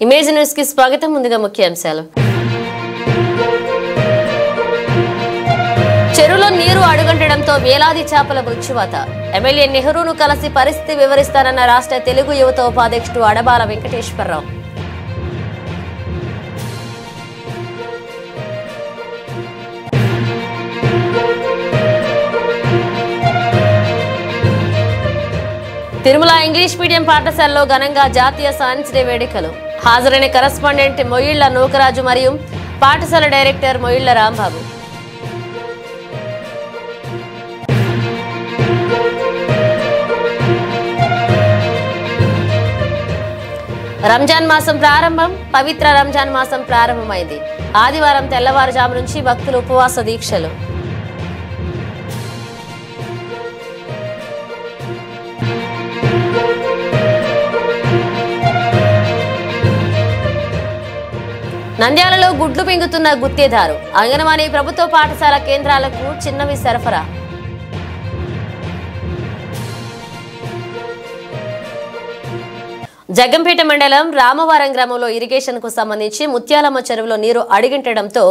Image news కి స్వాగతం. ముందుగా ముఖ్యాంశాలు. చెరువులో నీరు అడుగంటడంతో వేలాది చేపల మృత్యువాత. ఎమ్మెల్యే నెహ్రూను కలిసి పరిస్థితి వివరిస్తారన్న రాష్ట్ర తెలుగు యువత ఉపాధ్యక్షుడు అడబాల వెంకటేశ్వరరావు. తిరుమల ఇంగ్లీష్ మీడియం పాఠశాలలో ఘనంగా జాతీయ సైన్స్ డే వేడుకలు. హాజరైన కరెస్పాండెంట్ మొయిళ్ల నూకరాజు మరియు పాఠశాల డైరెక్టర్ మొయిళ్ల రాంబాబు. రంజాన్ మాసం ప్రారంభం. పవిత్ర రంజాన్ మాసం ప్రారంభమైంది. ఆదివారం తెల్లవారుజాము నుంచి భక్తులు ఉపవాస దీక్షలు. నంద్యాలలో గుడ్లు మింగుతున్న గుత్తేదారు. అంగన్వాడీ ప్రభుత్వ పాఠశాల కేంద్రాలకు చిన్నవి సరఫరా. జగ్గంపేట మండలం రామవరం గ్రామంలో ఇరిగేషన్ కు సంబంధించి ముత్యాలమ్మ చెరువులో నీరు అడుగింటడంతో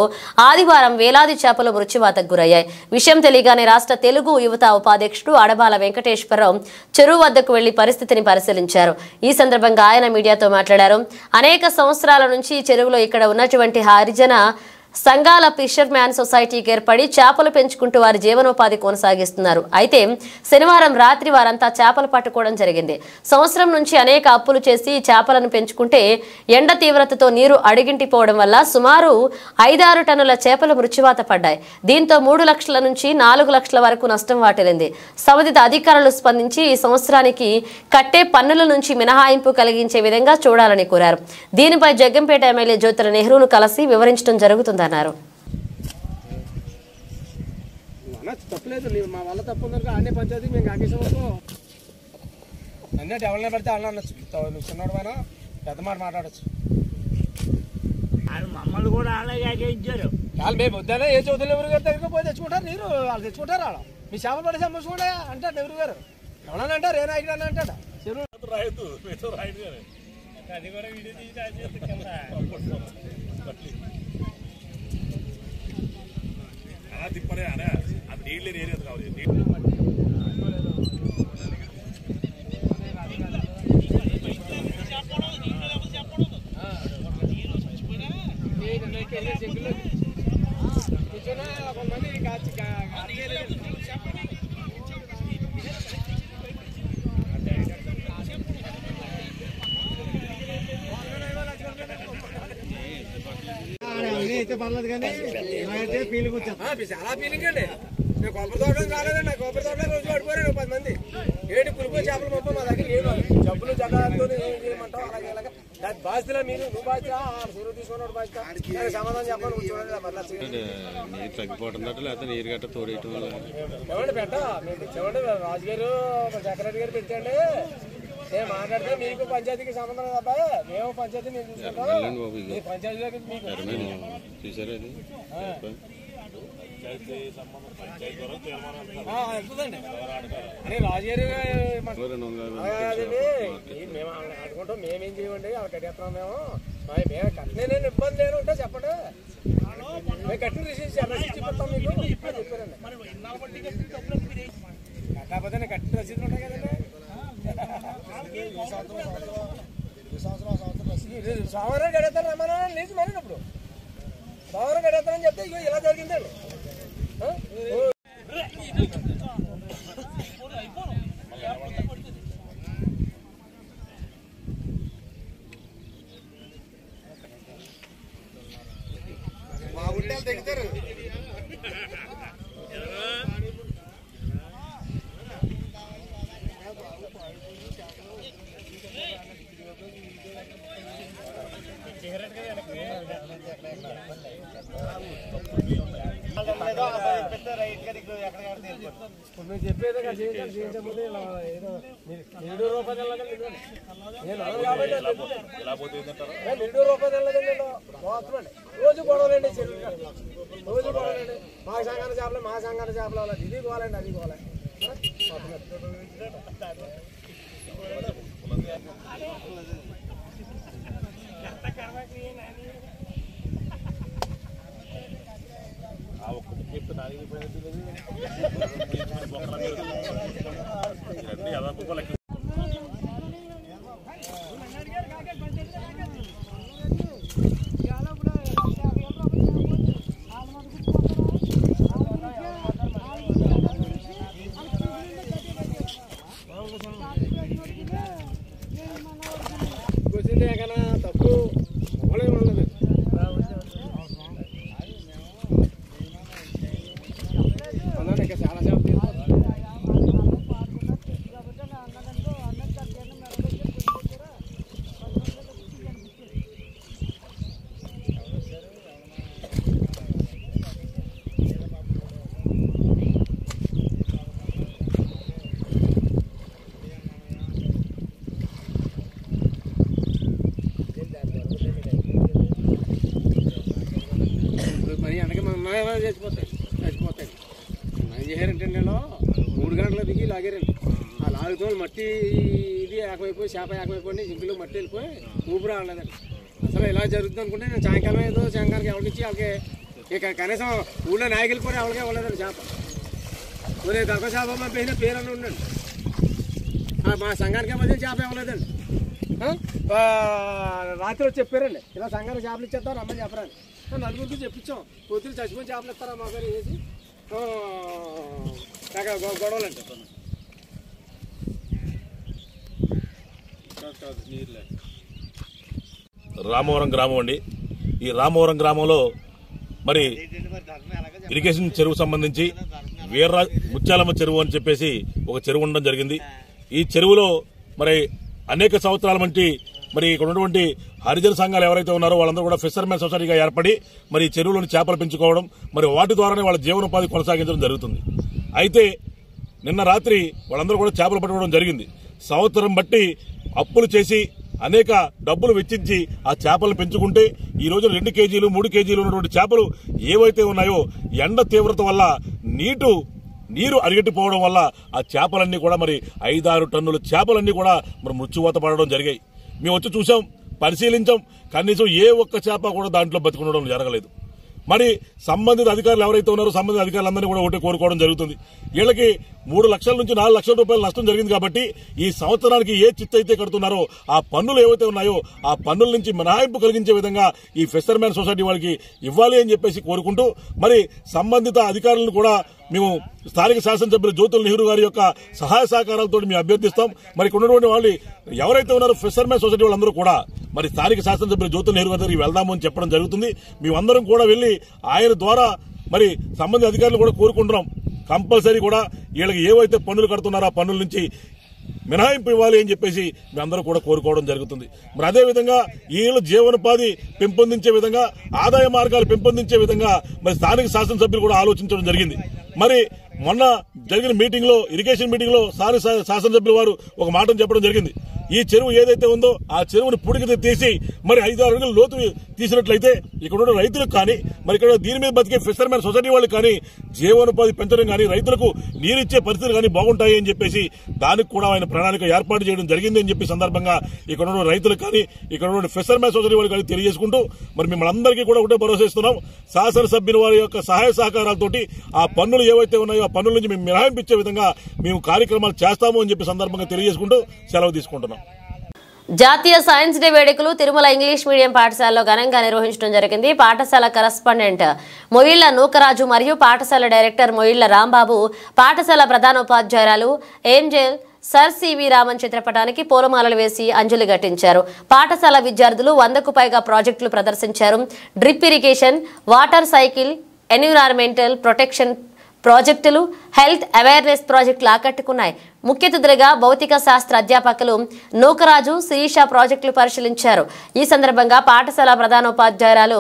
ఆదివారం వేలాది చేపలు మృత్యువాతకు గురయ్యాయి. విషయం తెలియగానే రాష్ట్ర తెలుగు యువత ఉపాధ్యక్షుడు అడబాల వెంకటేశ్వరరావు చెరువు వద్దకు వెళ్లి పరిస్థితిని పరిశీలించారు. ఈ సందర్భంగా ఆయన మీడియాతో మాట్లాడారు. అనేక సంవత్సరాల నుంచి ఈ చెరువులో ఇక్కడ ఉన్నటువంటి హరిజన సంఘాల ఫిషర్ మ్యాన్ సొసైటీకి ఏర్పడి చేపలు పెంచుకుంటూ వారి జీవనోపాధి కొనసాగిస్తున్నారు. అయితే శనివారం రాత్రి వారంతా చేపలు పట్టుకోవడం జరిగింది. సంవత్సరం నుంచి అనేక అప్పులు చేసి చేపలను పెంచుకుంటే ఎండ తీవ్రతతో నీరు అడిగింటిపోవడం వల్ల సుమారు 5-6 టన్నుల చేపలు మృత్యువాత పడ్డాయి. దీంతో 3 లక్షల నుంచి 4 లక్షల వరకు నష్టం వాటిల్లింది. సంబంధిత అధికారులు స్పందించి ఈ సంవత్సరానికి కట్టే పన్నుల నుంచి మినహాయింపు కలిగించే విధంగా చూడాలని కోరారు. దీనిపై జగ్గంపేట ఎమ్మెల్యే జ్యోతుల నెహ్రూను కలిసి వివరించడం జరుగుతుంది అన్నారు. తప్పలేదు, మా వల్ల తప్పు ఉందనుకో అన్ని పంచాయతీ మేము కాకేసాము. అన్నట్టు ఎవరిని పడితే అలా అనొచ్చు. నువ్వు చిన్నవాడు పైన పెద్ద మాట మాట్లాడచ్చు. మమ్మల్ని కూడా అలాగే ఇచ్చారు. వాళ్ళు మేము వద్దానే ఏ చౌదరి ఎవరు గారి దగ్గర పోయి తెచ్చుకుంటారు. నీరు వాళ్ళు తెచ్చుకుంటారు. వాళ్ళ మీ చేపలు పడి సంబంధించుకుంటా అంటాడు ఎవరు గారు. ఎవరన్నా అంటారు, ఏ నాయకుడు అని అంటాడు. తిప్పలే అనే అది నీళ్ళు ఏరియా కావాలి. అయితే పర్లేదు కానీ ఫీలింగ్ వచ్చాను. చాలా ఫీలింగ్ అండి. నేను కొబ్బరి తోటం కాలేదండి. నా కొబ్బరి తోటలో రోజు పడిపోయాను 10 మంది. ఏంటి పులిపో చేపలు మొత్తం మా దగ్గర ఏమో జబ్బులు జగాలతో ఏమంటావు అలాగే ఇలాగా దాని బాధ్యతలా మీరు నువ్వు బాధ్యత సూర్యుడు తీసుకున్నాడు బాధ్యత సమాధానం చెప్పాలి. నువ్వు చూడండి నీరు తగ్గిపోతుందట లేకపోతే నీరు గట్ట తోడేయటం ఏమండి పెట్ట మీరు తెచ్చామండి. రాజుగారు చక్రరెడ్డి గారు పెట్టండి. నేను మాట్లాడితే మీకు పంచాయతీకి సంబంధం లేదు అబ్బాయి. మేము పంచాయతీ మేము చూసుకుంటాం. పంచాయతీలోకి మీకు చూసారా వెళ్తుందండి అని రాజుగారు మేము అనుకుంటాం. మేమేం చేయమండి అలా కట్టేస్తున్నాం. మేము కట్టిన ఇబ్బంది లేని ఉంటే చెప్పండి. మేము కట్టిన రసీదు చెప్తాం మీకు చెప్పారండి. కాకపోతే నేను కట్టిన రసీదులు ఉంటాయి కదండి. సోమవారం గడేస్తాను రమ్మన్నా లేదు మరినప్పుడు సోమవారం గడేస్తానని చెప్తే ఇక ఇలా జరిగిందండి. మా గుండెలు తెగుతారు. మీరు చెప్పేది చేయించకపోతే ఏదో ₹100 నేను అను కాబట్టి ₹100 పోతున్నాండి. రోజు గొడవలండి. రోజు గొడవలండి. మా సంఘాల చేపలు వాళ్ళది ఇది పోవాలండి అది పోవాలి. తప్పు ఉండదు. చాలా సేపు మరి వెనక మన చచ్చిపోతాయి ఏం చేశారంటే నేను 3 గంటల దిగి లాగారండి. ఆ లాగుతో మట్టి ఇది ఏకమైపోయి చేప ఏకమైపోయి సింపుల్ మట్టి వెళ్ళిపోయి ఊపిరి రావలేదండి. అసలు ఇలా జరుగుతుంది అనుకుంటే నేను సాయంకాలం ఏదో సాయంకాలానికి ఎవరికి వాళ్ళకి ఇక కనీసం ఊళ్ళో నాయకు వెళ్ళిపోయి ఎవరికే ఇవ్వలేదండి చేప. ఊరే దొరక చేప మా పేరు అని ఉండండి. మా సంఘానికి మధ్య చేప ఇవ్వలేదండి. రాత్రి వచ్చి చెప్పారండి ఇలా సంఘానికి చేపలు ఇచ్చేస్తారు రమ్మని చెప్పరాని. నలుగురికి చెప్పించాం. పొద్దులు చచ్చిపోయి చేపలు ఇస్తారా మా పేరు వేసి గొడవలు అంటే రామవరం గ్రామం అండి. ఈ రామవరం గ్రామంలో మరి ఇరిగేషన్ చెరువు సంబంధించి ముత్యాలమ్మ చెరువు అని చెప్పేసి ఒక చెరువు ఉండడం జరిగింది. ఈ చెరువులో మరి అనేక సంవత్సరాల నుంచి మరి ఇక్కడ ఉన్నటువంటి హరిజన సంఘాలు ఎవరైతే ఉన్నారో వాళ్ళందరూ కూడా ఫిషర్మెన్ సొసైటీగా ఏర్పడి మరి ఈ చెరువులోని చేపలు పెంచుకోవడం మరి వాటి ద్వారానే వాళ్ళ జీవనోపాధి కొనసాగించడం జరుగుతుంది. అయితే నిన్న రాత్రి వాళ్ళందరూ కూడా చేపలు పట్టుకోవడం జరిగింది. సంవత్సరం బట్టి అప్పులు చేసి అనేక డబ్బులు వెచ్చించి ఆ చేపలను పెంచుకుంటే ఈ రోజు 2 కేజీలు 3 కేజీలు ఉన్నటువంటి చేపలు ఏవైతే ఉన్నాయో ఎండ తీవ్రత వల్ల నీరు అరిగట్టిపోవడం వల్ల ఆ చేపలన్నీ కూడా మరి 5-6 టన్నుల చేపలన్నీ కూడా మరి మృత్యువాత పడడం జరిగాయి. మేము వచ్చి చూసాం, పరిశీలించాం. కనీసం ఏ ఒక్క చేప కూడా దాంట్లో బతికుండడం జరగలేదు. మరి సంబంధిత అధికారులు ఎవరైతే ఉన్నారో సంబంధిత అధికారులందరినీ కూడా ఒకటి కోరుకోవడం జరుగుతుంది. వీళ్ళకి 3 లక్షల నుంచి 4 లక్షల రూపాయలు నష్టం జరిగింది కాబట్టి ఈ సంవత్సరానికి ఏ చిత్తు అయితే కడుతున్నారో ఆ పన్నులు ఏవైతే ఉన్నాయో ఆ పన్నుల నుంచి మినహాయింపు కలిగించే విధంగా ఈ ఫిషర్మెన్ సొసైటీ వాళ్ళకి ఇవ్వాలి అని చెప్పేసి కోరుకుంటూ మరి సంబంధిత అధికారులను కూడా మేము స్థానిక శాసనసభ్యులు జ్యోతుల్ నెహ్రూ గారి యొక్క సహాయ సహకారాలతో మేము అభ్యర్థిస్తాం. మరి ఇక్కడ ఉన్నటువంటి వాళ్ళు ఎవరైతే ఉన్నారో ఫిషర్మెన్ సొసైటీ వాళ్ళందరూ కూడా మరి స్థానిక శాసనసభ్యులు జ్యోతుల్ నెహ్రూ గారి దగ్గరికి వెళ్దాము అని చెప్పడం జరుగుతుంది. మేమందరం కూడా వెళ్లి ఆయన ద్వారా మరి సంబంధిత అధికారులు కూడా కోరుకుంటున్నాం. కంపల్సరీ కూడా వీళ్ళకి ఏవైతే పన్నులు కడుతున్నారో ఆ పన్నుల నుంచి మినహాయింపు ఇవ్వాలి అని చెప్పేసి మేమందరూ కూడా కోరుకోవడం జరుగుతుంది. మరి అదేవిధంగా వీళ్ళ జీవనోపాధి పెంపొందించే విధంగా ఆదాయ మార్గాలు పెంపొందించే విధంగా మరి స్థానిక శాసనసభ్యులు కూడా ఆలోచించడం జరిగింది. మరి మొన్న జరిగిన మీటింగ్ లో ఇరిగేషన్ మీటింగ్ లో శాసనసభ్యులు వారు ఒక మాట చెప్పడం జరిగింది. ఈ చెరువు ఏదైతే ఉందో ఆ చెరువుని పుడికి తీసి మరి 5-6 అడుగులు లోతు తీసినట్లయితే ఇక్కడ ఉన్న రైతులకు కానీ మరి ఇక్కడ దీని మీద బతికే ఫిషర్మెన్ సొసైటీ వాళ్ళకి కానీ జీవనోపాధి పెంచడం కానీ రైతులకు నీరిచ్చే పరిస్థితులు కానీ బాగుంటాయి అని చెప్పేసి దానికి కూడా ఆయన ప్రణాళిక ఏర్పాటు చేయడం జరిగింది అని చెప్పి సందర్భంగా ఇక్కడ ఉన్న రైతులకు కానీ ఇక్కడ ఉన్న ఫిషర్మెన్ సొసైటీ వాళ్ళకి కానీ తెలియజేసుకుంటూ మరి మిమ్మల్ని అందరికీ కూడా ఒకటే భరోసా ఇస్తున్నాం. శాసనసభ్యుల వారి యొక్క సహాయ సహకారాలతోటి ఆ పన్నులు ఏవైతే ఉన్నాయో ఆ పన్నుల నుంచి మేము మినహాయింపించే విధంగా మేము కార్యక్రమాలు చేస్తాము అని చెప్పి సందర్భంగా తెలియజేసుకుంటూ సెలవు తీసుకుంటున్నాం. జాతీయ సైన్స్ డే వేడుకలు తిరుమల ఇంగ్లీష్ మీడియం పాఠశాలలో ఘనంగా నిర్వహించడం జరిగింది. పాఠశాల కరస్పాండెంట్ మొయిళ్ల నూకరాజు మరియు పాఠశాల డైరెక్టర్ మొయిళ్ల రాంబాబు, పాఠశాల ప్రధానోపాధ్యాయురాలు ఏంజెల్ సర్ సివి రామన్ చిత్రపటానికి పూలమాలలు వేసి అంజలి ఘటించారు. పాఠశాల విద్యార్థులు 100కు పైగా ప్రాజెక్టులు ప్రదర్శించారు. Drip irrigation, water cycle, environmental protection ప్రాజెక్టులు, హెల్త్ అవేర్నెస్ ప్రాజెక్టులు ఆకట్టుకున్నాయి. ముఖ్య అతిథులుగా భౌతిక శాస్త్ర అధ్యాపకులు నూకరాజు, శిరీష ప్రాజెక్టులు పరిశీలించారు. ఈ సందర్భంగా పాఠశాల ప్రధానోపాధ్యాయురాలు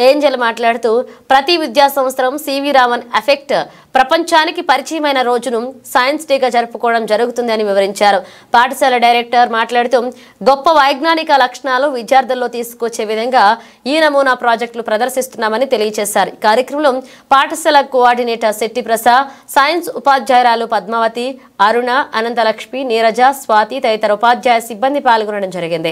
ఏంజెల్ మాట్లాడుతూ ప్రతి విద్యా సంవత్సరం సివి రామన్ ఎఫెక్ట్ ప్రపంచానికి పరిచయమైన రోజును సైన్స్ డేగా జరుపుకోవడం జరుగుతుందని వివరించారు. పాఠశాల డైరెక్టర్ మాట్లాడుతూ గొప్ప వైజ్ఞానిక లక్షణాలు విద్యార్థుల్లో తీసుకొచ్చే విధంగా ఈ నమూనా ప్రాజెక్టులు ప్రదర్శిస్తున్నామని తెలియజేశారు. ఈ కార్యక్రమంలో పాఠశాల కోఆర్డినేటర్ శెట్టి ప్రసాద్, సైన్స్ ఉపాధ్యాయురాలు పద్మావతి, అరుణ, అనంతలక్ష్మి, నీరజ, స్వాతి తదితర ఉపాధ్యాయ సిబ్బంది పాల్గొనడం జరిగింది.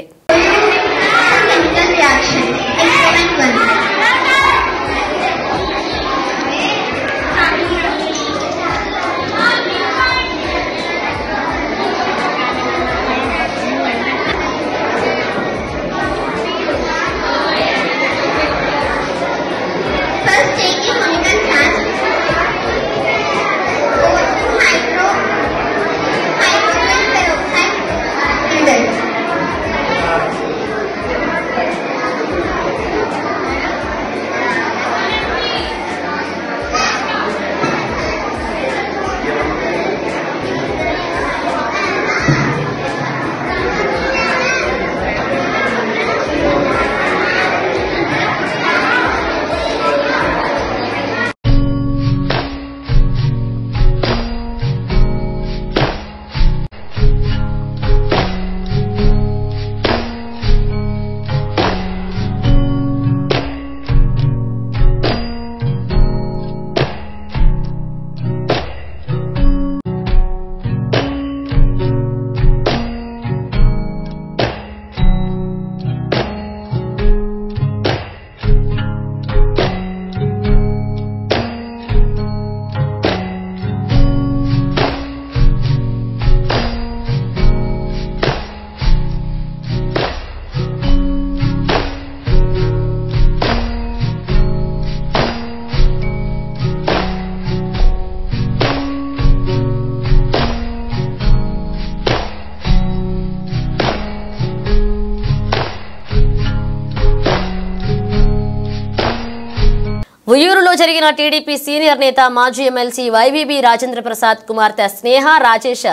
ఉయ్యూరులో జరిగిన టీడీపీ సీనియర్ నేత మాజీ ఎమ్మెల్సీ వైవీబీ రాజేంద్ర ప్రసాద్ కుమార్తె స్నేహ రాజేష్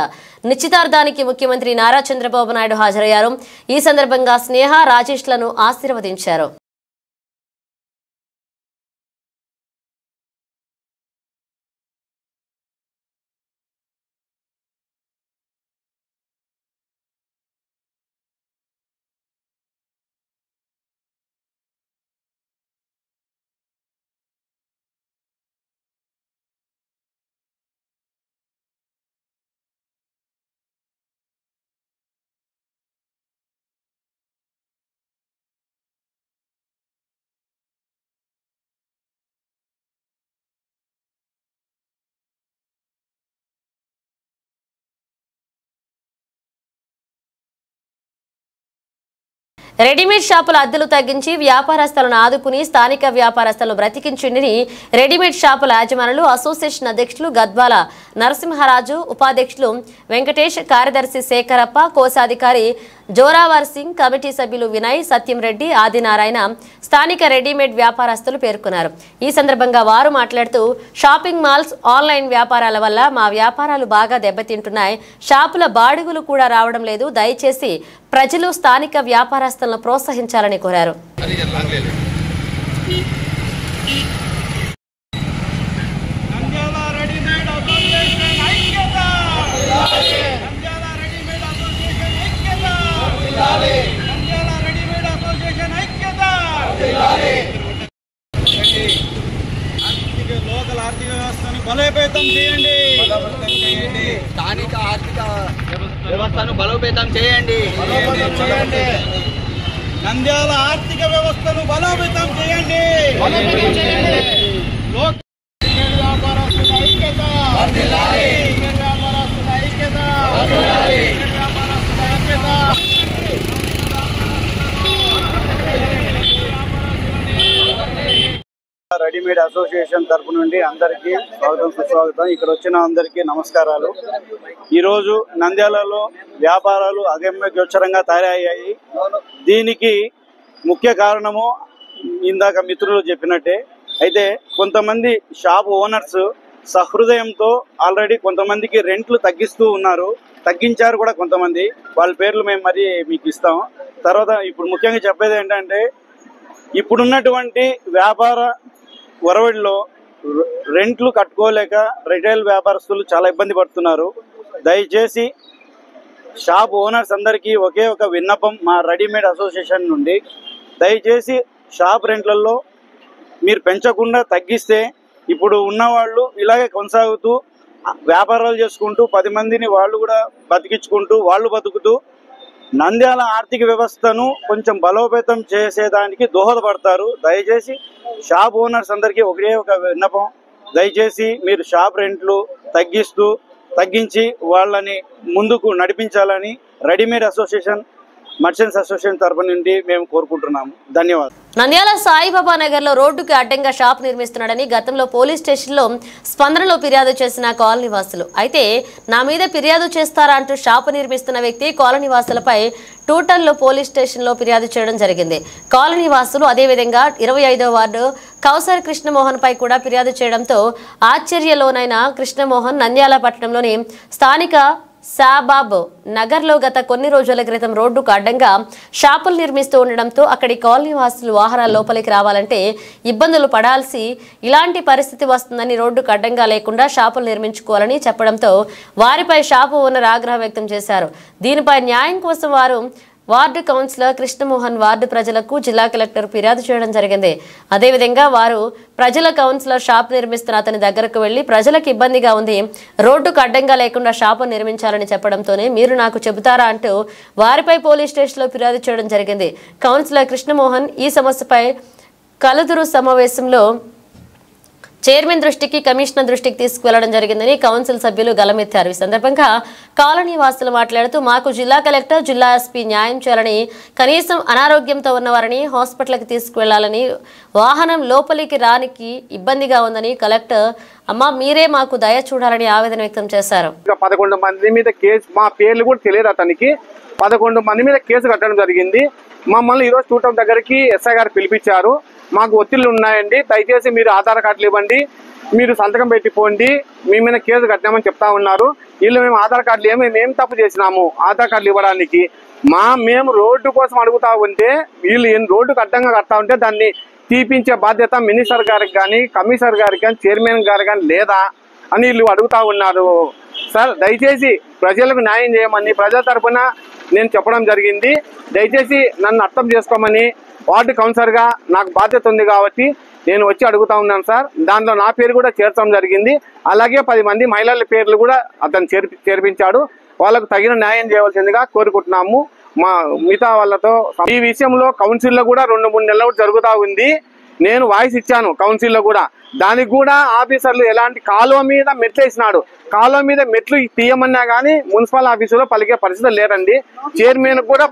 నిశ్చితార్థానికి ముఖ్యమంత్రి నారా చంద్రబాబు నాయుడు హాజరయ్యారు. ఈ సందర్భంగా స్నేహ రాజేష్లను ఆశీర్వదించారు. రెడీమేడ్ షాపుల అద్దెలు తగ్గించి వ్యాపారస్తులను ఆదుకుని స్థానిక వ్యాపారస్తులను బ్రతికించిందని రెడీమేడ్ షాపుల యాజమానులు అసోసియేషన్ అధ్యక్షులు గద్వాల నరసింహరాజు, ఉపాధ్యక్షులు వెంకటేష్, కార్యదర్శి శేఖరప్ప, కోశాధికారి జోరావర్ సింగ్, కమిటీ సభ్యులు వినయ్, సత్యం రెడ్డి, ఆదినారాయణ స్థానిక రెడీమేడ్ వ్యాపారస్తులు పేర్కొన్నారు. ఈ సందర్భంగా వారు మాట్లాడుతూ షాపింగ్ మాల్స్, ఆన్లైన్ వ్యాపారాల వల్ల మా వ్యాపారాలు బాగా దెబ్బతింటున్నాయి. షాపుల బాడుగులు కూడా రావడం లేదు. దయచేసి ప్రజలు స్థానిక వ్యాపారస్తులను ప్రోత్సహించాలని కోరారు. లోకల్ ఆర్థిక వ్యవస్థను బలోపేతం చేయండి. స్థానిక ఆర్థిక వ్యవస్థను బలోపేతం చేయండి. నంద్యాల ఆర్థిక వ్యవస్థను బలోపేతం చేయండి. వ్యాపారస్తుల ఐక్యత, వ్యాపారస్తుల ఐక్యత, వ్యాపారస్తుల ఐక్యత. రెడీమేడ్ అసోసియేషన్ తరపు నుండి అందరికీ స్వాగతం, సుస్వాగతం. ఇక్కడ వచ్చిన అందరికీ నమస్కారాలు. ఈరోజు నంద్యాలలో వ్యాపారాలు అగమ్యగోచరంగా తయారయ్యాయి. దీనికి ముఖ్య కారణము ఇందాక మిత్రులు చెప్పినట్టే. అయితే కొంతమంది షాప్ ఓనర్స్ సహృదయంతో ఆల్రెడీ కొంతమందికి రెంట్లు తగ్గిస్తూ ఉన్నారు, తగ్గించారు కూడా కొంతమంది. వాళ్ళ పేర్లు మేము మరి మీకు ఇస్తాం. తర్వాత ఇప్పుడు ముఖ్యంగా చెప్పేది ఏంటంటే, ఇప్పుడున్నటువంటి వ్యాపార ఒరవడిలో రెంట్లు కట్టుకోలేక రిటైల్ వ్యాపారస్తులు చాలా ఇబ్బంది పడుతున్నారు. దయచేసి షాప్ ఓనర్స్ అందరికీ ఒకే ఒక విన్నపం మా రెడీమేడ్ అసోసియేషన్ నుండి, దయచేసి షాప్ రెంట్లలో మీరు పెంచకుండా తగ్గిస్తే ఇప్పుడు ఉన్నవాళ్ళు ఇలాగే కొనసాగుతూ వ్యాపారాలు చేసుకుంటూ 10 మందిని వాళ్ళు కూడా బతికించుకుంటూ వాళ్ళు బతుకుతూ నంద్యాల ఆర్థిక వ్యవస్థను కొంచెం బలోపేతం చేసేదానికి దోహదపడతారు. దయచేసి షాప్ ఓనర్స్ అందరికీ ఒకే ఒక విన్నపం, దయచేసి మీరు షాప్ రెంట్లు తగ్గించి వాళ్ళని ముందుకు నడిపించాలని రెడీమేడ్ అసోసియేషన్, మర్చెంట్స్ అసోసియేషన్ తరపు నుండి మేము కోరుకుంటున్నాము. ధన్యవాదాలు. నంద్యాల సాయిబాబా నగర్ లో రోడ్డుకి అడ్డంగా షాప్ నిర్మిస్తున్నాడని గతంలో పోలీస్ స్టేషన్లో స్పందనలో ఫిర్యాదు చేసిన కాలనీ వాసులు. అయితే నా మీద ఫిర్యాదు చేస్తారా అంటూ షాపు నిర్మిస్తున్న వ్యక్తి కాలనీ వాసులపై టూటల్లో పోలీస్ స్టేషన్లో ఫిర్యాదు చేయడం జరిగింది. కాలనీ వాసులు అదేవిధంగా 25వ వార్డు కౌసర్ కృష్ణమోహన్ పై కూడా ఫిర్యాదు చేయడంతో ఆశ్చర్యలోనైన కృష్ణమోహన్ నంద్యాల పట్టణంలోని స్థానిక సాబాబ్ నగర్లో గత కొన్ని రోజుల క్రితం రోడ్డుకు అడ్డంగా షాపులు నిర్మిస్తూ ఉండడంతో అక్కడి కాలనీ వాసులు వాహనాల లోపలికి రావాలంటే ఇబ్బందులు పడాల్సి ఇలాంటి పరిస్థితి వస్తుందని రోడ్డుకు అడ్డంగా లేకుండా షాపులు నిర్మించుకోవాలని చెప్పడంతో వారిపై షాపు ఓనర్ ఆగ్రహం వ్యక్తం చేశారు. దీనిపై న్యాయం కోసం వారు వార్డు కౌన్సిలర్ కృష్ణమోహన్ వార్డు ప్రజలకు జిల్లా కలెక్టర్ ఫిర్యాదు చేయడం జరిగింది. అదేవిధంగా వారు ప్రజల కౌన్సిలర్ షాప్ నిర్మిస్తున్న అతని దగ్గరకు వెళ్లి ప్రజలకు ఇబ్బందిగా ఉంది, రోడ్డుకు అడ్డంగా లేకుండా షాపు నిర్మించాలని చెప్పడంతోనే మీరు నాకు చెబుతారా అంటూ వారిపై పోలీస్ స్టేషన్లో ఫిర్యాదు చేయడం జరిగింది. కౌన్సిలర్ కృష్ణమోహన్ ఈ సమస్యపై కలుదురు సమావేశంలో చైర్మన్ దృష్టికి, కమిషనర్ దృష్టికి తీసుకువెళ్లడం జరిగిందని కౌన్సిల్ సభ్యులు గలమెత్తారు. ఈ సందర్భంగా కాలనీ వాసులు మాట్లాడుతూ మాకు జిల్లా కలెక్టర్, జిల్లా ఎస్పీ న్యాయం చేయాలని, కనీసం అనారోగ్యంతో ఉన్నవారిని హాస్పిటల్కి తీసుకువెళ్లాలని, వాహనం లోపలికి రానికి ఇబ్బందిగా ఉందని కలెక్టర్ అమ్మ మీరే మాకు దయ చూడాలని ఆవేదన వ్యక్తం చేశారు. 11 మంది మీద కేసు, మా పేర్లు కూడా తెలియదు అతనికి, 11 మంది మీద కేసు కట్టడం జరిగింది. మమ్మల్ని ఈరోజు టూటం దగ్గరికి ఎస్ఐ గారు పిలిపించారు. మాకు ఒత్తిళ్లు ఉన్నాయండి, దయచేసి మీరు ఆధార్ కార్డులు ఇవ్వండి, మీరు సంతకం పెట్టిపోండి, మీ మీద కేసు కట్టినామని చెప్తా ఉన్నారు. వీళ్ళు మేము ఆధార్ కార్డులు ఏం తప్పు చేసినాము ఆధార్ కార్డులు ఇవ్వడానికి? మేము రోడ్డు కోసం అడుగుతా ఉంటే వీళ్ళు రోడ్డుకు అడ్డంగా కడతా ఉంటే దాన్ని తీపించే బాధ్యత మినిస్టర్ గారికి కానీ, కమిషనర్ గారికి కానీ, చైర్మన్ గారికి కానీ లేదా అని వీళ్ళు అడుగుతా ఉన్నారు. సార్ దయచేసి ప్రజలకు న్యాయం చేయమని ప్రజల తరఫున నేను చెప్పడం జరిగింది. దయచేసి నన్ను అర్థం చేసుకోమని వార్డు కౌన్సిలర్గా నాకు బాధ్యత ఉంది కాబట్టి నేను వచ్చి అడుగుతా ఉన్నాను సార్. దాంట్లో నా పేరు కూడా చేర్చడం జరిగింది. అలాగే 10 మంది మహిళల పేర్లు కూడా అతను చేర్పించాడు. వాళ్ళకు తగిన న్యాయం చేయవలసిందిగా కోరుకుంటున్నాము. మా మిగతా వాళ్ళతో ఈ విషయంలో కౌన్సిల్లో కూడా 2-3 నెలలు జరుగుతూ ఉంది. నేను వాయిస్ ఇచ్చాను కౌన్సిల్లో కూడా. దానికి కూడా ఆఫీసర్లు ఎలాంటి కాలువ మీద మెట్లు వేసినాడు. కాలువ మీద మెట్లు తీయమన్నా కానీ మున్సిపల్ ఆఫీసులో పలికే పరిస్థితి లేదండి. చైర్మన్ కూడా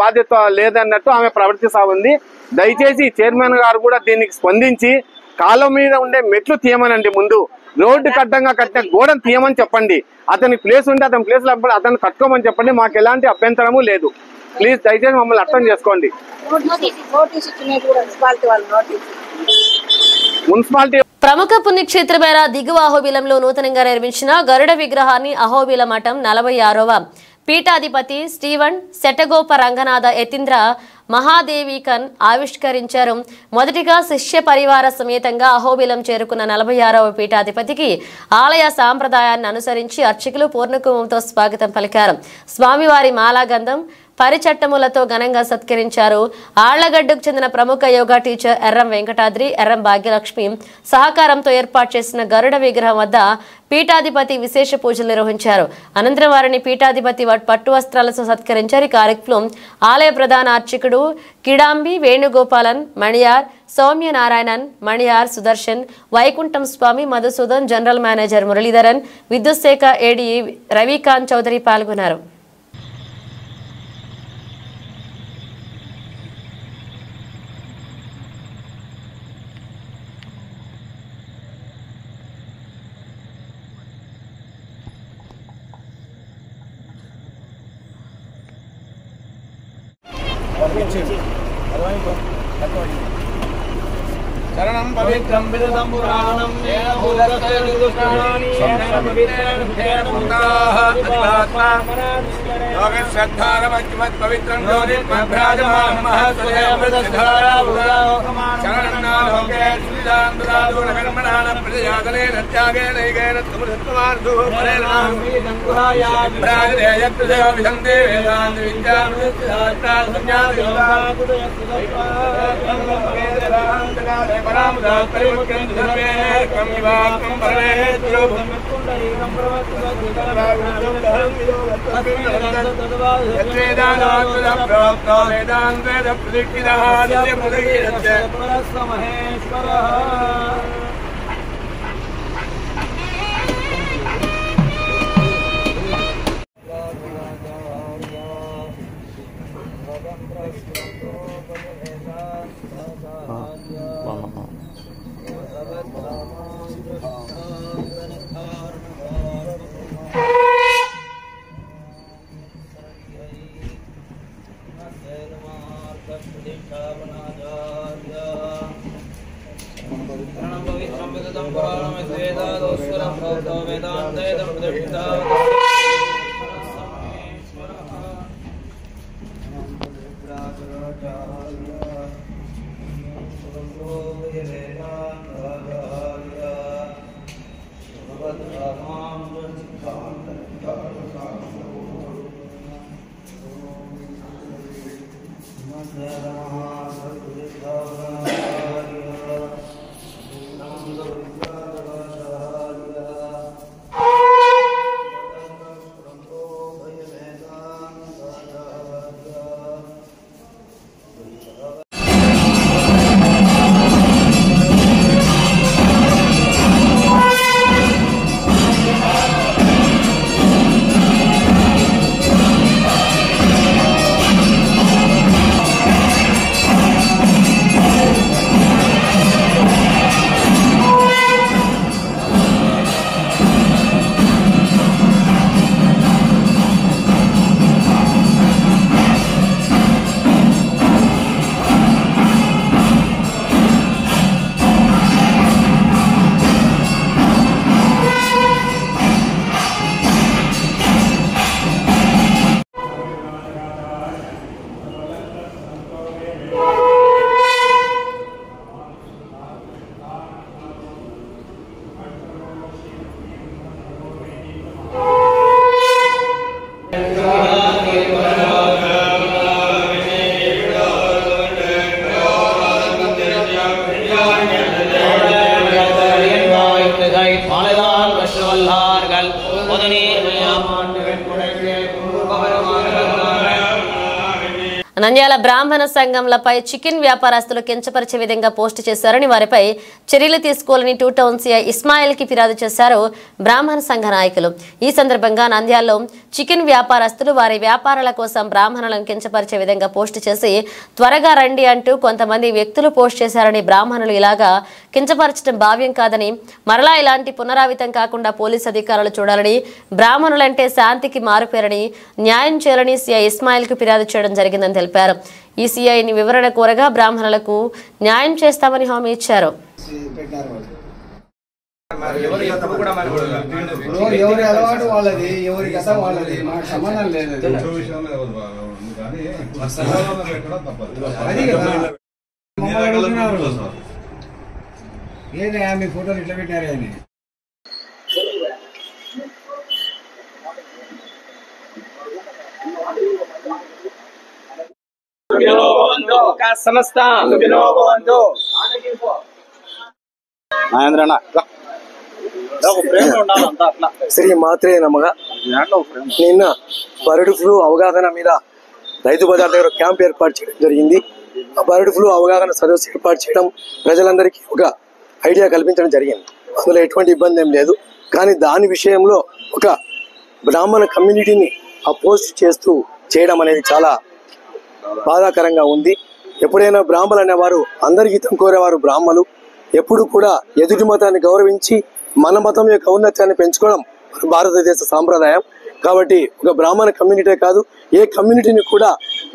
బాధ్యత లేదన్నట్టు ఆమె ప్రవర్తిస్తూ ఉంది. దయచేసి చైర్మన్ గారు కూడా దీనికి స్పందించి కాలువ మీద ఉండే మెట్లు తీయమనండి. ముందు రోడ్డు కట్టంగా కట్టిన గోడను తీయమని చెప్పండి. అతనికి ప్లేస్ ఉంటే అతని ప్లేస్ లో అతను కట్టుకోమని చెప్పండి. మాకు ఎలాంటి అభ్యంతరము లేదు. ప్లీజ్ దయచేసి మమ్మల్ని అర్థం చేసుకోండి. మున్సిపాలిటీ ప్రముఖ పుణ్యక్షేత్రమైన దిగువ అహోబిలంలో నూతనంగా నిర్మించిన గరుడ విగ్రహాన్ని అహోబిల మఠం 46వ పీఠాధిపతి స్టీవెన్ శెట్టగోప రంగనాథ యతీంద్ర మహాదేవికన్ ఆవిష్కరించారు. మొదటిగా శిష్య పరివార సమేతంగా అహోబిలం చేరుకున్న 46వ పీఠాధిపతికి ఆలయ సాంప్రదాయాన్ని అనుసరించి అర్చకులు పూర్ణకుంభంతో స్వాగతం పలికారు. స్వామివారి మాలాగంధం పరిచట్టములతో ఘనంగా సత్కరించారు. ఆళ్లగడ్డకు చెందిన ప్రముఖ యోగా టీచర్ ఎర్రం వెంకటాద్రి, ఎర్రం భాగ్యలక్ష్మి సహకారంతో ఏర్పాటు చేసిన గరుడ విగ్రహం వద్ద పీఠాధిపతి విశేష పూజలు నిర్వహించారు. అనంతరం వారిని పీఠాధిపతి పట్టు వస్త్రాలతో సత్కరించారు. ఈ కార్యక్రమం ఆలయ ప్రధాన అర్చకుడు కిడాంబి వేణుగోపాలన్, మణియార్ సౌమ్యనారాయణన్, మణియార్ సుదర్శన్, వైకుంఠం స్వామి, మధుసూదన్, జనరల్ మేనేజర్ మురళీధరన్, విద్యుత్ శాఖ ఏడీ రవికాంత్ చౌదరి పాల్గొన్నారు. శరణం పవిత్రం విదతం పురాణం ఏన భూతస్తే విదుష్టాని శరణం పవిత్రం పురాణాః అదివాత్మా యోగ శ్రద్ధారమత్మత్ పవిత్రం జ్యోతిర్మభ్రాజమాన మహస్వదేవసిద్ధారా శరణం నాలోకే సువిదాం దదాతు నకర్మణాన ప్రజయాగలే నత్యాగే నైగేన తుమృత్వార్ధో పరేణాం భ్రాజదేయత్తుజయ విధంతే వేదాంత విద్యామృత్యాత్రా సంజ్ఞాత పరామదా పరిముఖ్యం ధర్మే కమివాకం పరమేశ్వరో భూమికుండలీకం ప్రవక్తో వేదాంత ప్రతిష్ఠితః నిత్యముదీరస్య మహేశ్వరః నంద్యాల బ్రాహ్మణ సంఘంలపై చికెన్ వ్యాపారస్తులు కించపరిచే విధంగా పోస్టు చేశారని వారిపై చర్యలు తీసుకోవాలని టూ టౌన్ సిఐ ఇస్మాయిల్ కి ఫిర్యాదు చేశారు బ్రాహ్మణ సంఘ నాయకులు. ఈ సందర్భంగా నంద్యాలలో చికెన్ వ్యాపారస్తులు వారి వ్యాపారాల కోసం బ్రాహ్మణులను కించపరిచే విధంగా పోస్టు చేసి త్వరగా రండి అంటూ కొంతమంది వ్యక్తులు పోస్ట్ చేశారని, బ్రాహ్మణులు ఇలాగా కించపరచడం భావ్యం కాదని, మరలా ఇలాంటి పునరావృతం కాకుండా పోలీసు అధికారులు చూడాలని, బ్రాహ్మణులంటే శాంతికి మారుపేరని, న్యాయం చేయాలని సిఐ ఇస్మాయిల్ కు ఫిర్యాదు చేయడం జరిగిందని తెలిపారు. ఈ సిఐని వివరణ కోరగా బ్రాహ్మణులకు న్యాయం చేస్తామని హామీ ఇచ్చారు. ఎవరి అలవాటు వాళ్ళది, ఎవరి గత వాళ్ళది, మాకు సంబంధం లేదు. అది కదా ఏదయా మీ ఫోటోలు ఇట్లా పెట్టారే అని. శ్రీ మాత్రే నమః. నిన్న బర్డ్ ఫ్లూ అవగాహన మీద రైతు బజార్ దగ్గర క్యాంప్ ఏర్పాటు చేయడం జరిగింది. ఆ బర్డ్ ఫ్లూ అవగాహన సదస్సు ఏర్పాటు చేయడం, ప్రజలందరికీ ఒక ఐడియా కల్పించడం జరిగింది. అందులో ఎటువంటి ఇబ్బంది ఏం లేదు. కానీ దాని విషయంలో ఒక బ్రాహ్మణ కమ్యూనిటీని అపోజ్ చేస్తూ చేయడం అనేది చాలా బాధాకరంగా ఉంది. ఎప్పుడైనా బ్రాహ్మణులు అనేవారు అందరి హితం కోరేవారు బ్రాహ్మణులు. ఎప్పుడు కూడా ఎదుటి మతాన్ని గౌరవించి మన మతం యొక్క ఔన్నత్యాన్ని పెంచుకోవడం భారతదేశ సాంప్రదాయం. కాబట్టి ఒక బ్రాహ్మణ కమ్యూనిటీ కాదు, ఏ కమ్యూనిటీని కూడా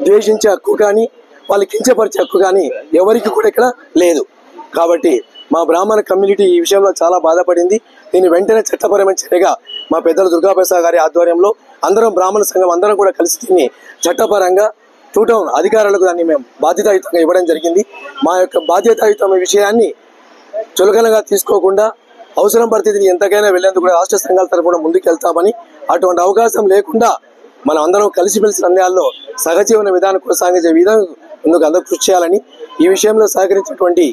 ద్వేషించే హక్కు కానీ వాళ్ళు కించపరిచే హక్కు కానీ ఎవరికి కూడా ఇక్కడ లేదు. కాబట్టి మా బ్రాహ్మణ కమ్యూనిటీ ఈ విషయంలో చాలా బాధపడింది. దీన్ని వెంటనే చట్టపరమైన చర్యగా మా పెద్దలు దుర్గాప్రసాద్ గారి ఆధ్వర్యంలో అందరం బ్రాహ్మణ సంఘం అందరం కూడా కలిసి దీన్ని చట్టపరంగా టూ టౌన్ అధికారులకు దాన్ని మేము బాధ్యతాయుతంగా ఇవ్వడం జరిగింది. మా యొక్క బాధ్యతాయుతమైన విషయాన్ని చులకనగా తీసుకోకుండా అవసరం పడితే దీన్ని ఎంతకైనా వెళ్లేందుకు కూడా రాష్ట్ర సంఘాల తరఫున కూడా ముందుకెళ్తామని, అటువంటి అవకాశం లేకుండా మనం అందరం కలిసిమెలిసి నంద్యాలలో సహజీవన విధానం కొనసాగించే విధానం ముందుకు అందరూ కృషి చేయాలని, ఈ విషయంలో సహకరించినటువంటి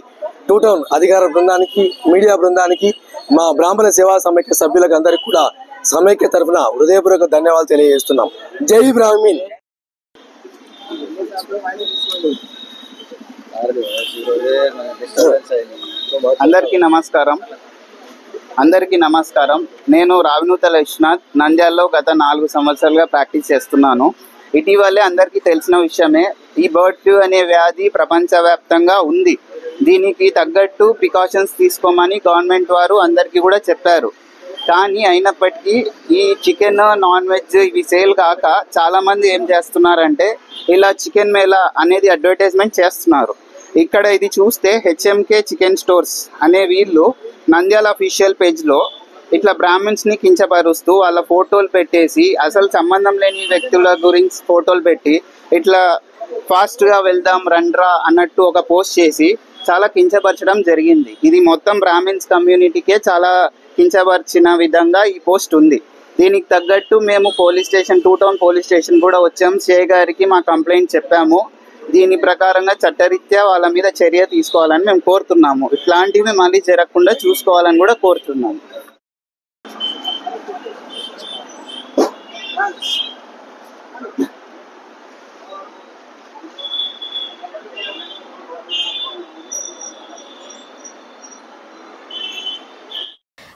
టూ టౌన్ అధికార బృందానికి, మీడియా బృందానికి, మా బ్రాహ్మణ సేవా సమైక్య సభ్యులకు అందరికీ కూడా సమైక్య తరఫున హృదయపూర్వక ధన్యవాదాలు తెలియజేస్తున్నాం. జై బ్రాహ్మణ్. అందరికీ నమస్కారం. నేను రావినూతల విశ్వనాథ్, నంద్యాలలో గత 4 సంవత్సరాలుగా ప్రాక్టీస్ చేస్తున్నాను. ఇటీవలే అందరికీ తెలిసిన విషయమే, ఈ బర్డ్ ఫ్లూ అనే వ్యాధి ప్రపంచవ్యాప్తంగా ఉంది. దీనికి తగ్గట్టు ప్రికాషన్స్ తీసుకోమని గవర్నమెంట్ వారు అందరికీ కూడా చెప్పారు. కానీ అయినప్పటికీ ఈ చికెన్, నాన్ వెజ్ ఇవి సేల్ కాక చాలామంది ఏం చేస్తున్నారంటే ఇలా చికెన్ మేళా అనేది అడ్వర్టైజ్మెంట్ చేస్తున్నారు. ఇక్కడ ఇది చూస్తే హెచ్ఎంకే చికెన్ స్టోర్స్ అనే వీళ్ళు నంద్యాల అఫీషియల్ పేజ్లో ఇట్లా బ్రాహ్మిన్స్ని కించపరుస్తూ వాళ్ళ ఫోటోలు పెట్టేసి, అసలు సంబంధం లేని వ్యక్తుల గురించి ఫోటోలు పెట్టి ఇట్లా ఫాస్ట్గా వెళ్దాం రండ్రా అన్నట్టు ఒక పోస్ట్ చేసి చాలా కించపరచడం జరిగింది. ఇది మొత్తం బ్రాహ్మిన్స్ కమ్యూనిటీకే చాలా కించపరిచిన విధంగా ఈ పోస్ట్ ఉంది. దీనికి తగ్గట్టు మేము police station, two town police station కూడా వచ్చాము. సిఐ గారికి మా కంప్లైంట్ చెప్పాము. దీని ప్రకారంగా చట్టరీత్యా వాళ్ళ మీద చర్య తీసుకోవాలని మేము కోరుతున్నాము. ఇట్లాంటివి మళ్ళీ జరగకుండా చూసుకోవాలని కూడా కోరుతున్నాము.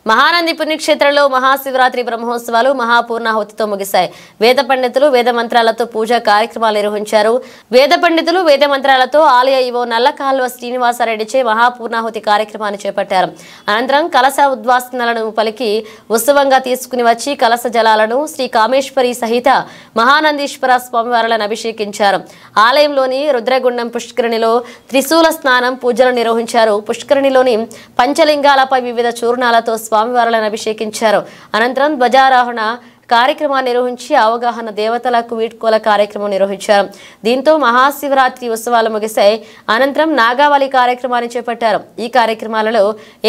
మహానంది పుణ్యక్షేత్రంలో మహాశివరాత్రి బ్రహ్మోత్సవాలు మహాపూర్ణాహుతితో ముగిశాయి. వేద పండితులు వేద మంత్రాలతో పూజా కార్యక్రమాలు నిర్వహించారు. వేద పండితులు వేద మంత్రాలతో ఆలయ ఈవో నల్లకాల్వ శ్రీనివాసరెడ్డిచే మహాపూర్ణాహుతి కార్యక్రమాన్ని చేపట్టారు. అనంతరం కలశ ఉద్వాసనలను పలికి ఉత్సవంగా తీసుకుని వచ్చి కలశ జలాలను శ్రీ కామేశ్వరి సహిత మహానందీశ్వర స్వామివారులను అభిషేకించారు. ఆలయంలోని రుద్రగుండం పుష్కరిణిలో త్రిశూల స్నానం పూజలు నిర్వహించారు. పుష్కరిణిలోని పంచలింగాలపై వివిధ చూర్ణాలతో స్వామివారులను అభిషేకించారు. అనంతరం ధ్వజారోహణ కార్యక్రమాన్ని నిర్వహించి అవగాహన దేవతలకు వీడ్కోల కార్యక్రమం నిర్వహించారు. దీంతో మహాశివరాత్రి ఉత్సవాలు ముగిశాయి. అనంతరం నాగావళి కార్యక్రమాన్ని చేపట్టారు. ఈ కార్యక్రమాలలో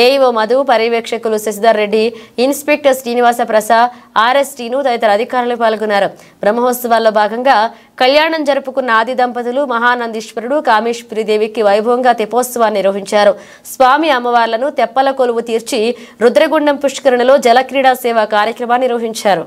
ఏఈఓ మధు, పర్యవేక్షకులు శశిధర్ రెడ్డి, ఇన్స్పెక్టర్ శ్రీనివాస ప్రసాద్, ఆర్ఎస్టీను తదితర అధికారులు పాల్గొన్నారు. బ్రహ్మోత్సవాల్లో భాగంగా కళ్యాణం జరుపుకున్న ఆది దంపతులు మహానందీశ్వరుడు, కామేశ్వరి దేవికి వైభవంగా తెప్పోత్సవాన్ని నిర్వహించారు. స్వామి అమ్మవార్లను తెప్పల కొలువు తీర్చి రుద్రగుండం పుష్కరిణిలో జలక్రీడా సేవా కార్యక్రమాన్ని నిర్వహించారు.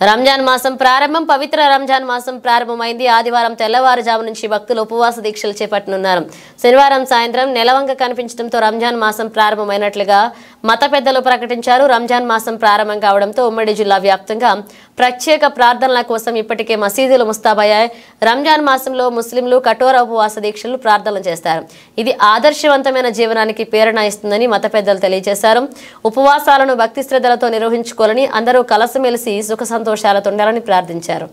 రంజాన్ మాసం ప్రారంభం. పవిత్ర రంజాన్ మాసం ప్రారంభమైంది. ఆదివారం తెల్లవారుజాము నుంచి భక్తులు ఉపవాస దీక్షలు చేపట్టనున్నారు. శనివారం సాయంత్రం నెలవంక కనిపించడంతో రంజాన్ మాసం ప్రారంభమైనట్లుగా మత పెద్దలు ప్రకటించారు. రంజాన్ మాసం ప్రారంభం కావడంతో ఉమ్మడి జిల్లా వ్యాప్తంగా ప్రత్యేక ప్రార్థనల కోసం ఇప్పటికే మసీదులు ముస్తాబయ్యాయి. రంజాన్ మాసంలో ముస్లింలు కఠోర ఉపవాస దీక్షలు ప్రార్థనలు చేస్తారు. ఇది ఆదర్శవంతమైన జీవనానికి ప్రేరణ ఇస్తుందని మత పెద్దలు తెలియజేశారు. ఉపవాసాలను భక్తి శ్రద్ధలతో నిర్వహించుకోవాలని, అందరూ కలిసిమెలిసి సుఖ సంతోషాలతో ఉండాలని ప్రార్థించారు.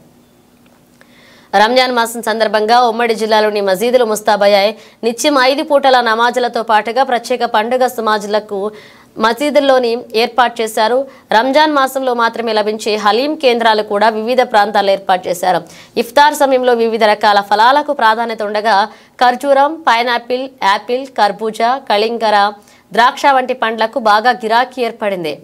రంజాన్ మాసం సందర్భంగా ఉమ్మడి జిల్లాలోని మసీదులు ముస్తాబయ్యాయి. నిత్యం 5 పూటల నమాజులతో పాటుగా ప్రత్యేక పండుగ సమాజులకు మసీదుల్లోని ఏర్పాటు చేశారు. రంజాన్ మాసంలో మాత్రమే లభించే హలీం కేంద్రాలు కూడా వివిధ ప్రాంతాల్లో ఏర్పాటు చేశారు. ఇఫ్తార్ సమయంలో వివిధ రకాల ఫలాలకు ప్రాధాన్యత ఉండగా ఖర్జూరం, పైనాపిల్, యాపిల్, కర్బూజా, కళింగర, ద్రాక్ష వంటి పండ్లకు బాగా గిరాకీ ఏర్పడింది.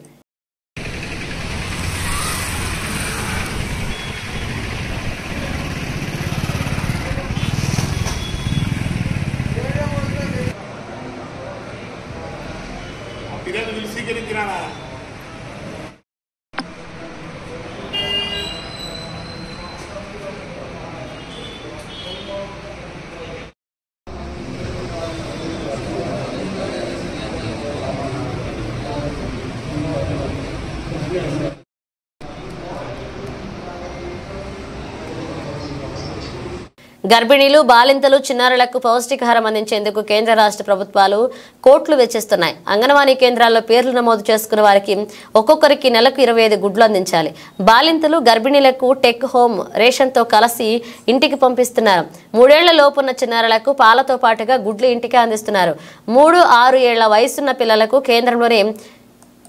గర్భిణీలు, బాలింతలు, చిన్నారులకు పౌష్టికాహారం అందించేందుకు కేంద్ర రాష్ట్ర ప్రభుత్వాలు కోట్లు వెచ్చిస్తున్నాయి. అంగన్వాడీ కేంద్రాల్లో పేర్లు నమోదు చేసుకున్న వారికి ఒక్కొక్కరికి నెలకు 25 గుడ్లు అందించాలి. బాలింతలు, గర్భిణీలకు టెక్ హోమ్ రేషన్తో కలిసి ఇంటికి పంపిస్తున్నారు. 3 ఏళ్ల లోపున్న చిన్నారులకు పాలతో పాటుగా గుడ్లు ఇంటికి అందిస్తున్నారు. 3-6 ఏళ్ల వయసున్న పిల్లలకు కేంద్రంలోనే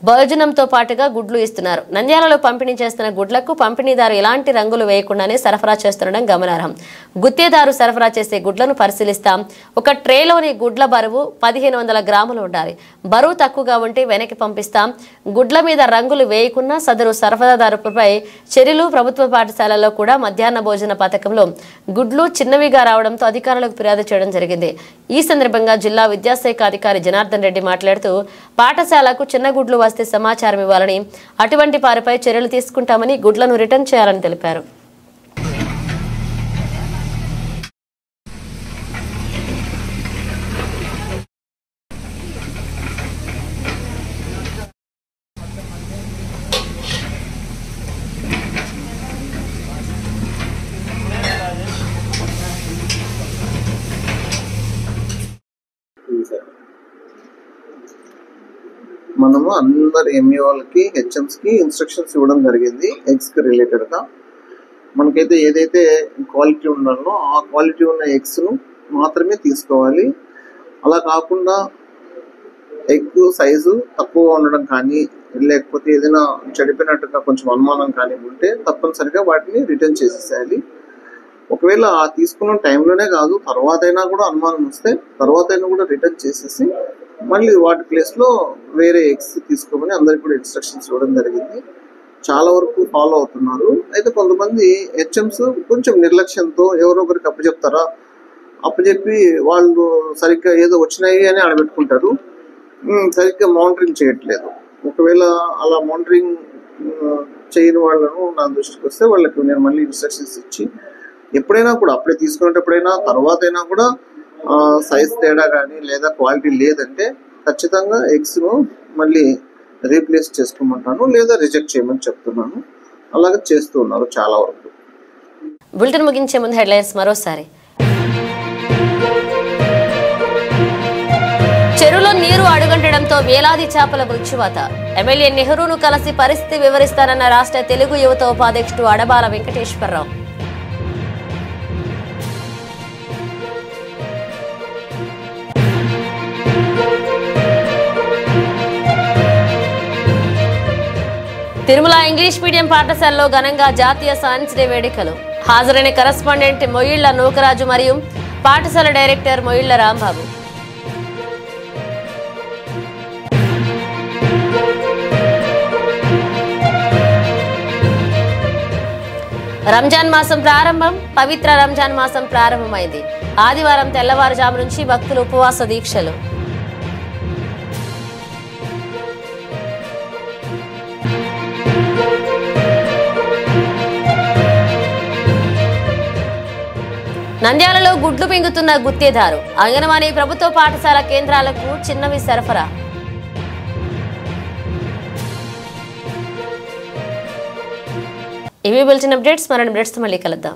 భోజనంతో పాటుగా గుడ్లు ఇస్తున్నారు. నంద్యాలలో పంపిణీ చేస్తున్న గుడ్లకు పంపిణీదారు ఎలాంటి రంగులు వేయకుండానే సరఫరా చేస్తుండడం గమనార్హం. గుత్తేదారు సరఫరా చేసే గుడ్లను పరిశీలిస్తాం. ఒక ట్రేలోని గుడ్ల బరువు 1500 గ్రాములు ఉండాలి. బరువు తక్కువగా ఉంటే వెనక్కి పంపిస్తాం. గుడ్ల మీద రంగులు వేయకున్నా సదరు సరఫరాదారుపై చర్యలు. ప్రభుత్వ పాఠశాలల్లో కూడా మధ్యాహ్న భోజన పథకంలో గుడ్లు చిన్నవిగా రావడంతో అధికారులకు ఫిర్యాదు చేయడం జరిగింది. ఈ సందర్భంగా జిల్లా విద్యాశాఖ అధికారి జనార్దన్ రెడ్డి మాట్లాడుతూ పాఠశాలకు చిన్న గుడ్లు వస్తే సమాచారం ఇవ్వాలని, అటువంటి వారిపై చర్యలు తీసుకుంటామని, గుడ్లను రిటర్న్ చేయాలని తెలిపారు. మన మనము అందరు ఎంఈ వాళ్ళకి హెచ్ఎంస్కి ఇన్స్ట్రక్షన్స్ ఇవ్వడం జరిగింది ఎగ్స్కి రిలేటెడ్గా. మనకైతే ఏదైతే క్వాలిటీ ఉండాలో ఆ క్వాలిటీ ఉన్న ఎగ్స్ను మాత్రమే తీసుకోవాలి. అలా కాకుండా ఎగ్ సైజు తక్కువగా ఉండడం కానీ లేకపోతే ఏదైనా చెడిపోయినట్టుగా కొంచెం అనుమానం కానీ ఉంటే తప్పనిసరిగా వాటిని రిటర్న్ చేసేసేయాలి. ఒకవేళ ఆ తీసుకున్న టైంలోనే కాదు, తర్వాత అయినా కూడా అనుమానం వస్తే తర్వాత అయినా కూడా రిటర్న్ చేసేసి మళ్ళీ వాటి ప్లేస్లో వేరే ఎగ్స్ తీసుకోమని అందరికి కూడా ఇన్స్ట్రక్షన్స్ ఇవ్వడం జరిగింది. చాలా వరకు ఫాలో అవుతున్నారు. అయితే కొంతమంది హెచ్ఎంస్ కొంచెం నిర్లక్ష్యంతో ఎవరొకరికి అప్పచెప్తారా, అప్పచెప్పి వాళ్ళు సరిగ్గా ఏదో వచ్చినాయి అని ఆడబెట్టుకుంటారు, సరిగ్గా మానిటరింగ్ చేయట్లేదు. ఒకవేళ అలా మానిటరింగ్ చేయని వాళ్ళను నా దృష్టికి వస్తే వాళ్ళకి నేను మళ్ళీ ఇన్స్ట్రక్షన్స్ ఇచ్చి ఎప్పుడైనా కూడా అప్పుడే తీసుకునేటప్పుడైనా తర్వాత అయినా కూడా సైజ్ తేడా కానీ లేదా క్వాలిటీ లేదంటే ఖచ్చితంగా ఎగ్స్ను మళ్ళీ రీప్లేస్ చేసుకోమంటాను లేదా రిజెక్ట్ చేయమని చెప్తున్నాను. అలాగే చేస్తూ ఉన్నారు చాలా వరకు. బులెటిన్ ముగించే ముందు హెడ్లైన్స్ మరోసారి. చెరువులో నీరు అడుగంటడంతో వేలాది చేపల మృత్యువాత. ఎమ్మెల్యే నెహ్రూను కలిసి పరిస్థితి వివరిస్తారన్న రాష్ట్ర తెలుగు యువత ఉపాధ్యక్షుడు అడబాల వెంకటేశ్వరరావు. తిరుమల ఇంగ్లీష్ మీడియం పాఠశాలలో ఘనంగా జాతీయ సైన్స్ డే వేడుకలు. హాజరైన కరెస్పాండెంట్ మొయిళ్ల నూకరాజు మరియు పాఠశాల డైరెక్టర్ మొయిళ్ల రాంబాబు. రంజాన్ మాసం ప్రారంభం. పవిత్ర రంజాన్ మాసం ప్రారంభమైంది. ఆదివారం తెల్లవారుజాము నుంచి భక్తులు ఉపవాస దీక్షలు. నంద్యాలలో గుడ్లు మింగుతున్న గుత్తేదారు. అంగన్వాడీ ప్రభుత్వ పాఠశాల కేంద్రాలకు చిన్నవి సరఫరా. ఇవి బులెటిన్ అప్డేట్స్. మరిన్ని అప్డేట్స్ మళ్ళీ కలుద్దాం.